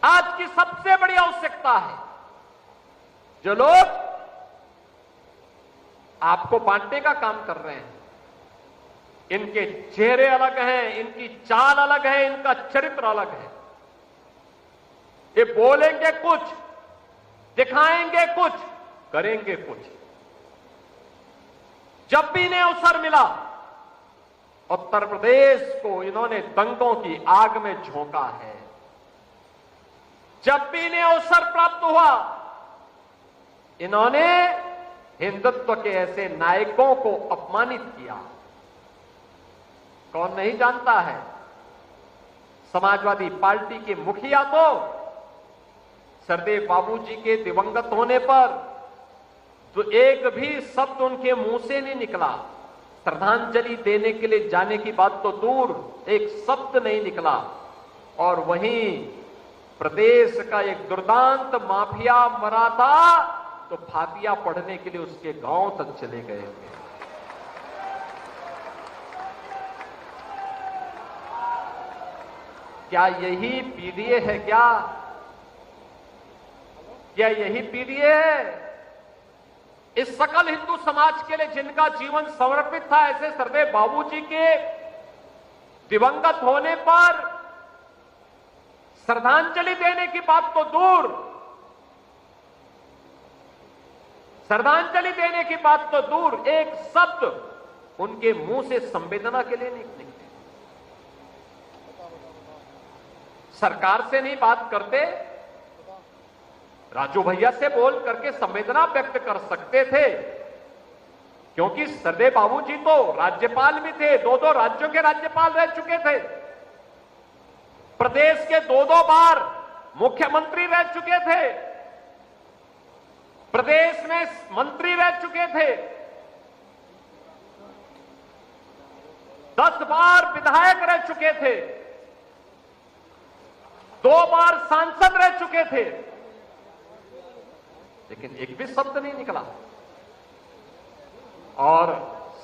आज की सबसे बड़ी आवश्यकता है, जो लोग आपको बांटने का काम कर रहे हैं, इनके चेहरे अलग हैं, इनकी चाल अलग है, इनका चरित्र अलग है। ये बोलेंगे कुछ, दिखाएंगे कुछ, करेंगे कुछ। जब भी इन्हें अवसर मिला, उत्तर प्रदेश को इन्होंने दंगों की आग में झोंका है। जब भी इन्हें अवसर प्राप्त हुआ, इन्होंने हिंदुत्व के ऐसे नायकों को अपमानित किया। कौन नहीं जानता है, समाजवादी पार्टी के मुखिया तो सरदेव बाबूजी के दिवंगत होने पर तो एक भी शब्द उनके मुंह से नहीं निकला। श्रद्धांजलि देने के लिए जाने की बात तो दूर, एक शब्द नहीं निकला। और वहीं प्रदेश का एक दुर्दांत माफिया मरा था, तो फातिया पढ़ने के लिए उसके गांव तक चले गए थे। क्या यही पीडीए है? क्या यही पीडीए है? इस सकल हिंदू समाज के लिए जिनका जीवन समर्पित था, ऐसे सरदेव बाबूजी के दिवंगत होने पर श्रद्धांजलि देने की बात तो दूर, श्रद्धांजलि देने की बात तो दूर, एक शब्द उनके मुंह से संवेदना के लिए नहीं निकले। सरकार से नहीं बात करते, राजू भैया से बोल करके संवेदना व्यक्त कर सकते थे, क्योंकि सरदेव बाबूजी तो राज्यपाल भी थे, 2-2 राज्यों के राज्यपाल रह चुके थे, प्रदेश के 2-2 बार मुख्यमंत्री रह चुके थे, प्रदेश में मंत्री रह चुके थे, 10 बार विधायक रह चुके थे, 2 बार सांसद रह चुके थे, लेकिन एक भी शब्द नहीं निकला। और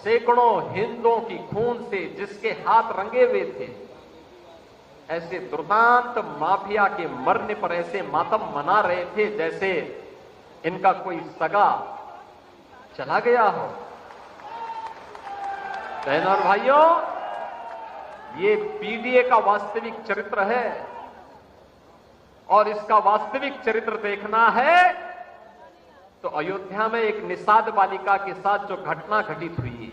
सैकड़ों हिंदुओं की खून से जिसके हाथ रंगे हुए थे, ऐसे दुर्दांत माफिया के मरने पर ऐसे मातम मना रहे थे जैसे इनका कोई सगा चला गया हो। बहनों और भाइयों, ये पीडीए का वास्तविक चरित्र है, और इसका वास्तविक चरित्र देखना है तो अयोध्या में एक निषाद बालिका के साथ जो घटना घटित हुई,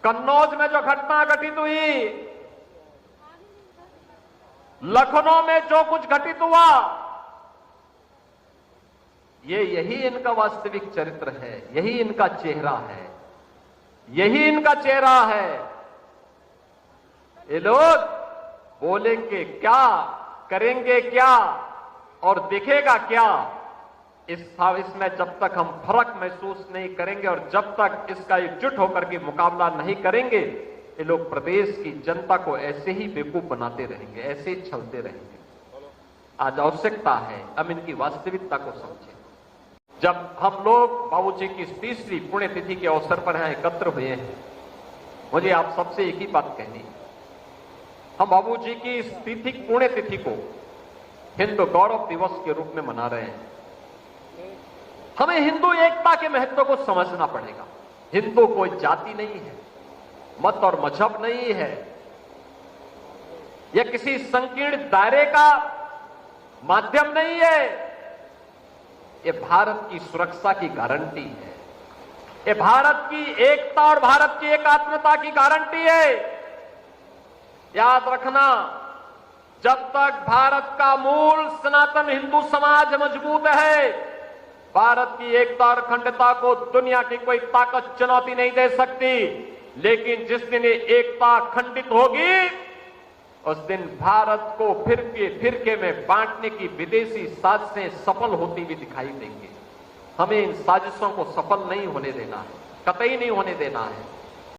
कन्नौज में जो घटना घटित हुई, लखनऊ में जो कुछ घटित हुआ, यही इनका वास्तविक चरित्र है, यही इनका चेहरा है, यही इनका चेहरा है। ये लोग बोलेंगे क्या, करेंगे क्या और दिखेगा क्या, इसमें जब तक हम फर्क महसूस नहीं करेंगे और जब तक इसका एकजुट होकर के मुकाबला नहीं करेंगे, ये लोग प्रदेश की जनता को ऐसे ही बेवकूफ बनाते रहेंगे, ऐसे ही छलते रहेंगे। आज आवश्यकता है हम इनकी वास्तविकता को समझें। जब हम लोग बाबूजी की 30वीं पुण्यतिथि के अवसर पर यहां एकत्र हुए हैं, मुझे आप सबसे एक ही बात कहनी है, हम बाबूजी की इस पुण्यतिथि को हिंदू गौरव दिवस के रूप में मना रहे हैं। हमें हिंदू एकता के महत्व को समझना पड़ेगा। हिंदू कोई जाति नहीं है, मत और मजहब नहीं है, यह किसी संकीर्ण दायरे का माध्यम नहीं है, यह भारत की सुरक्षा की गारंटी है, यह भारत की एकता और भारत की एकात्मता की गारंटी है। याद रखना, जब तक भारत का मूल सनातन हिंदू समाज मजबूत है, भारत की एकता और अखंडता को दुनिया की कोई ताकत चुनौती नहीं दे सकती। लेकिन जिस दिन ये एकता खंडित होगी, उस दिन भारत को फिरके में बांटने की विदेशी साजिशें सफल होती हुई दिखाई देंगी। हमें इन साजिशों को सफल नहीं होने देना है, कतई नहीं होने देना है।